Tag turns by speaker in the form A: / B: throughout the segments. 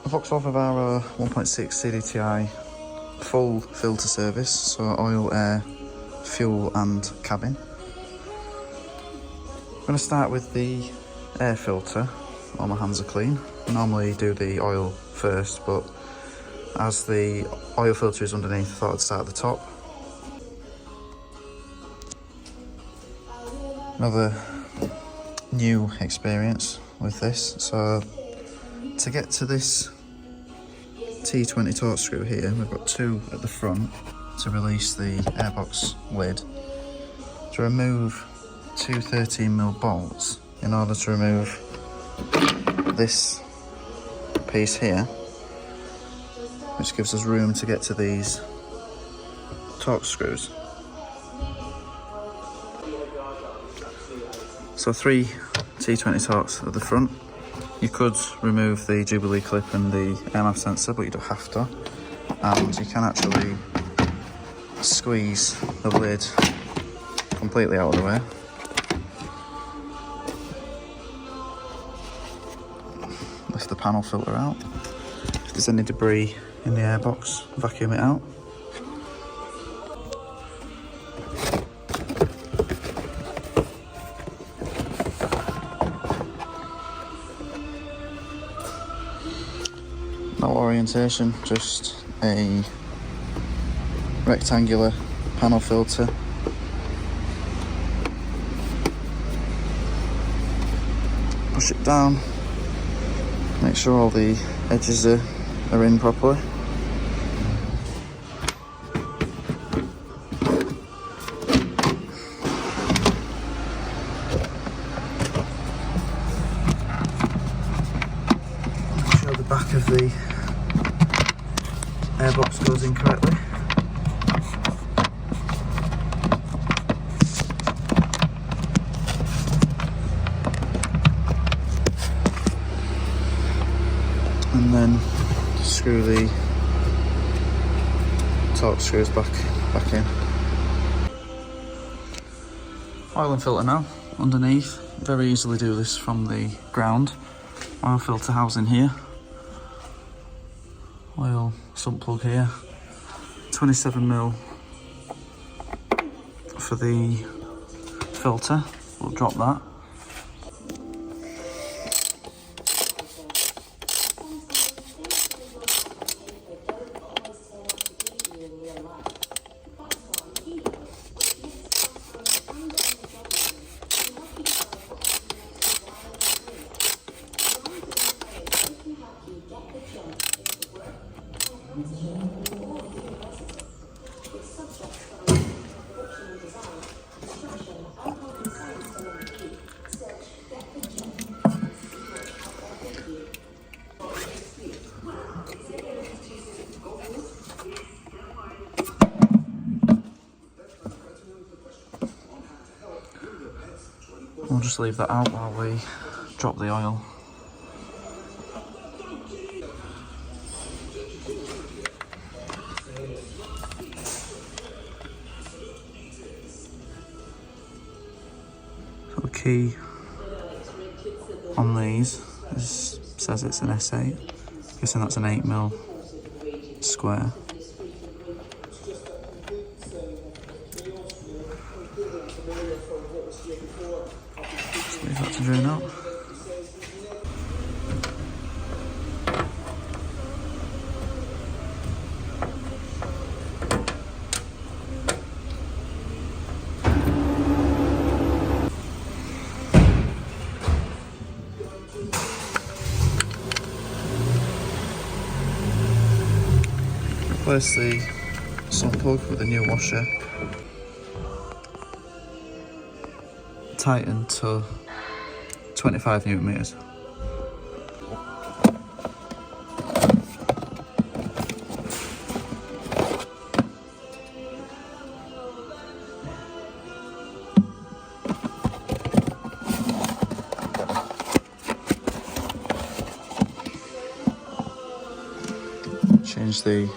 A: Vauxhall Vivaro 1.6 CDTi full filter service, so oil, air, fuel and cabin. I'm going to start with the air filter. All my hands are clean. I normally do the oil first, but as the oil filter is underneath, I thought I'd start at the top. Another new experience with this. So to get to this T20 torque screw here, we've got two at the front to release the airbox lid. To remove two 13mm bolts in order to remove this piece here, which gives us room to get to these torque screws. So 3 T20 torques at the front. You could remove the Jubilee clip and the MF sensor, but you don't have to. And you can actually squeeze the lid completely out of the way. Lift the panel filter out. If there's any debris in the airbox, vacuum it out. No orientation, just a rectangular panel filter. Push it down, make sure all the edges are in properly. Make sure the back of the airbox goes in correctly. And then screw the torque screws back in. Oil and filter now underneath. Very easily do this from the ground. Oil filter housing here. Oil sump plug here. 27mm for the filter. We'll drop that. We'll just leave that out while we drop the oil. So the key on these says it's an S8. I'm guessing that's an 8mm square. Just leave that to drain out. Replace the sump plug with a new washer. Tighten to 25 Newton meters. Change the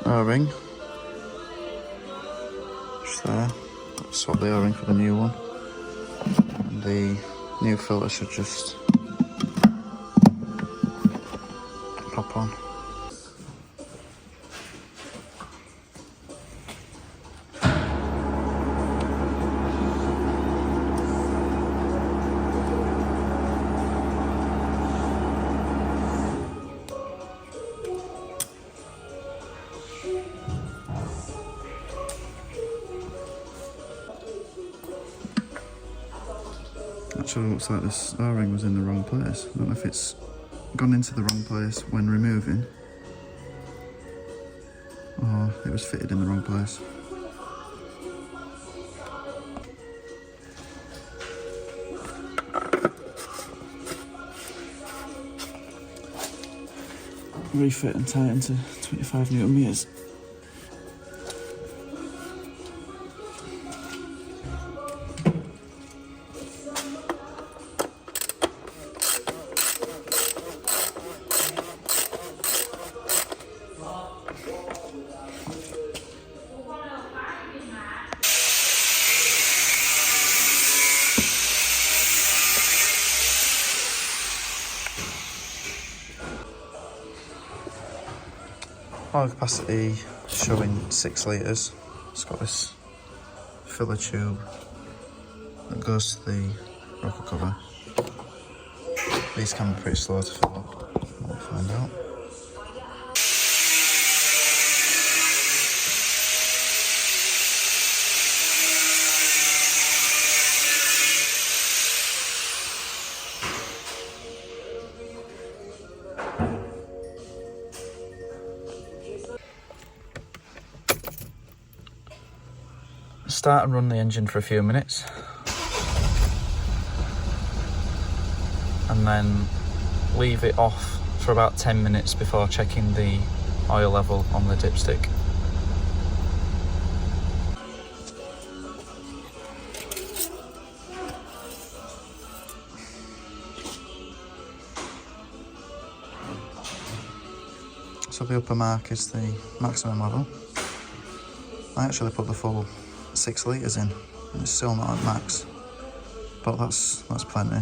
A: O-ring. Just there. Swap the O-ring for the new one. And the new filter should just pop on. Actually looks like this O-ring was in the wrong place. I don't know if it's gone into the wrong place when removing, or it was fitted in the wrong place. Refit and tighten to 25 Newton meters. Oil capacity showing 6 litres. It's got this filler tube that goes to the rocker cover. These can be pretty slow to fill up, we'll find out. Start and run the engine for a few minutes, and then leave it off for about 10 minutes before checking the oil level on the dipstick. So the upper mark is the maximum level. I actually put the full 6 litres in, and it's still not at max, but that's plenty.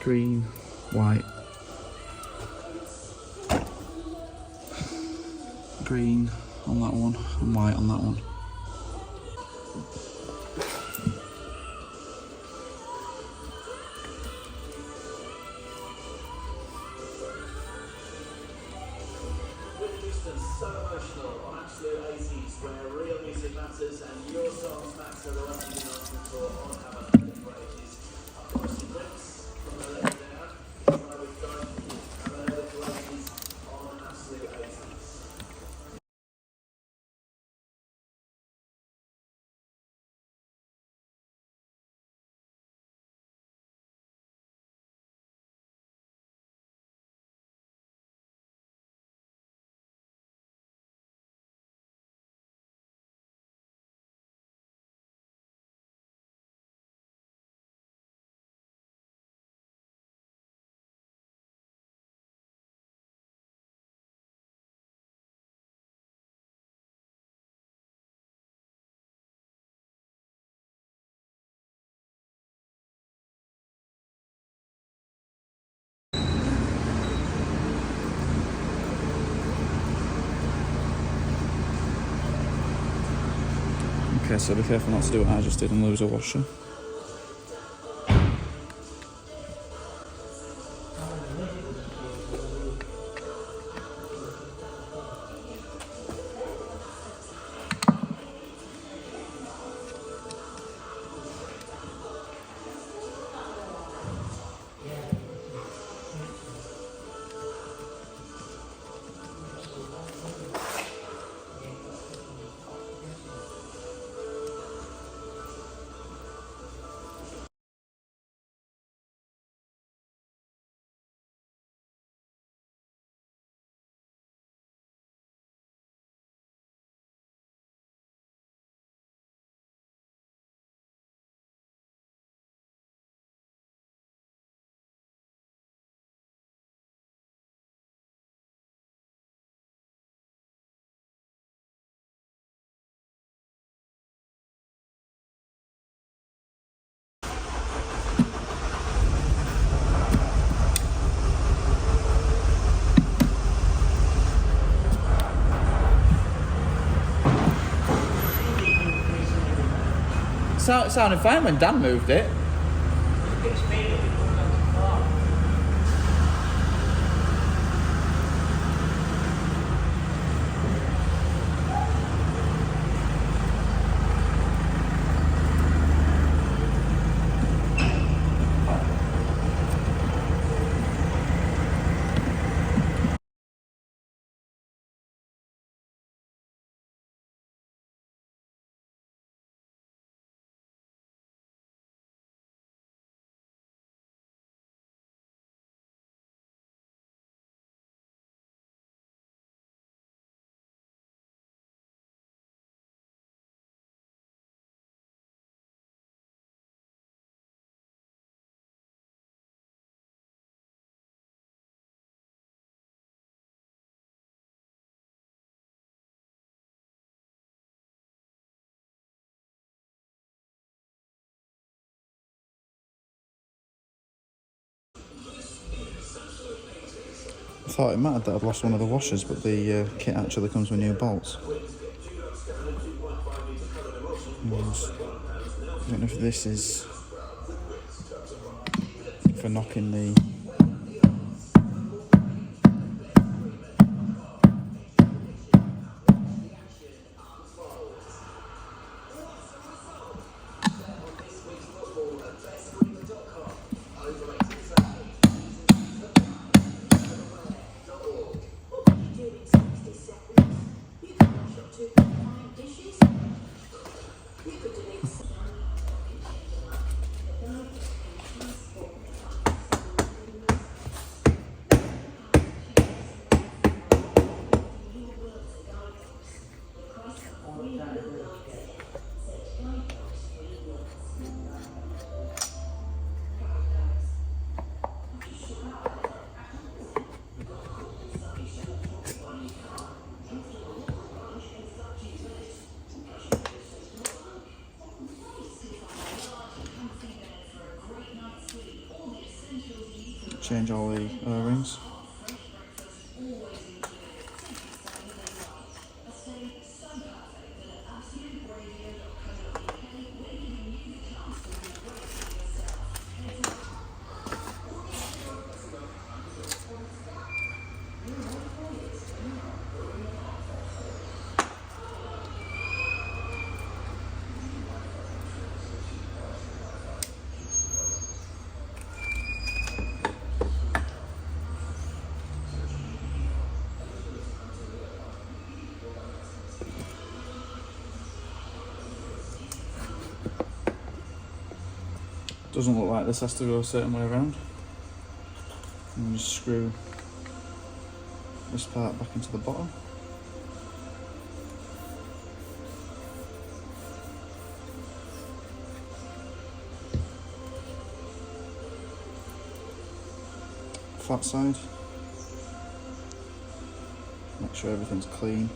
A: Green, white, green on that one and white on that one.
B: So emotional on Absolute 80s, where real music matters and your songs matter. The ones you've been asking for on Have I Heard for ages. I've got some rips from the left there. I would go Have I Heard for ages on Absolute 80s.
A: Okay, so be careful not to do what I just did and lose a washer. sounded fine when Dan moved it. I thought it mattered that I'd lost one of the washers, but the kit actually comes with new bolts. And I don't know if this is for knocking the change all the O-rings. Doesn't look like this has to go a certain way around. And just screw this part back into the bottom. Flat side. Make sure everything's clean.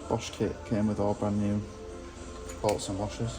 A: Bosch kit came with all brand new bolts and washers.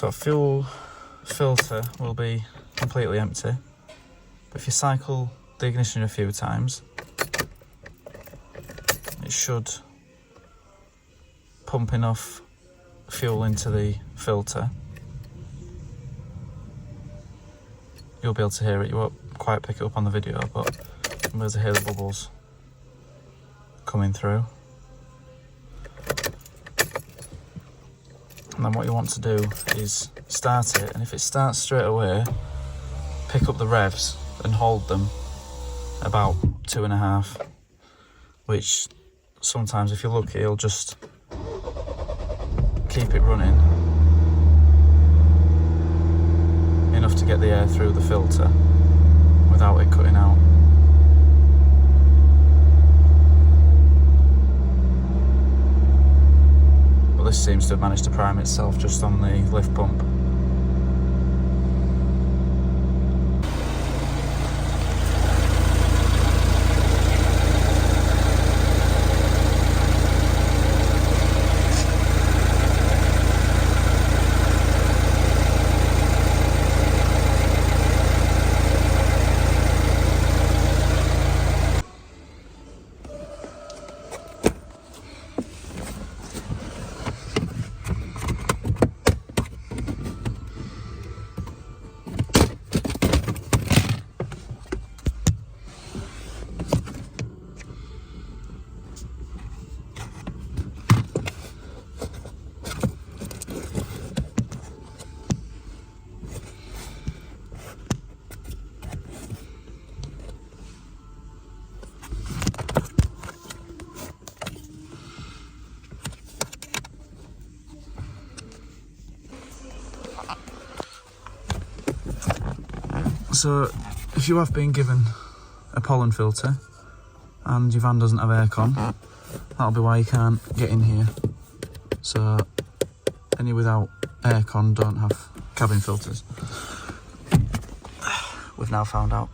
A: So fuel filter will be completely empty, but if you cycle the ignition a few times, it should pump enough fuel into the filter. You'll be able to hear it. You won't quite pick it up on the video, but you'll be able to hear the bubbles coming through. And then what you want to do is start it, and if it starts straight away, pick up the revs and hold them about 2.5, which sometimes if you're lucky it'll just keep it running enough to get the air through the filter without it cutting out. But this seems to have managed to prime itself just on the lift pump. So if you have been given a pollen filter and your van doesn't have aircon, that'll be why you can't get in here. So any without aircon don't have cabin filters. We've now found out.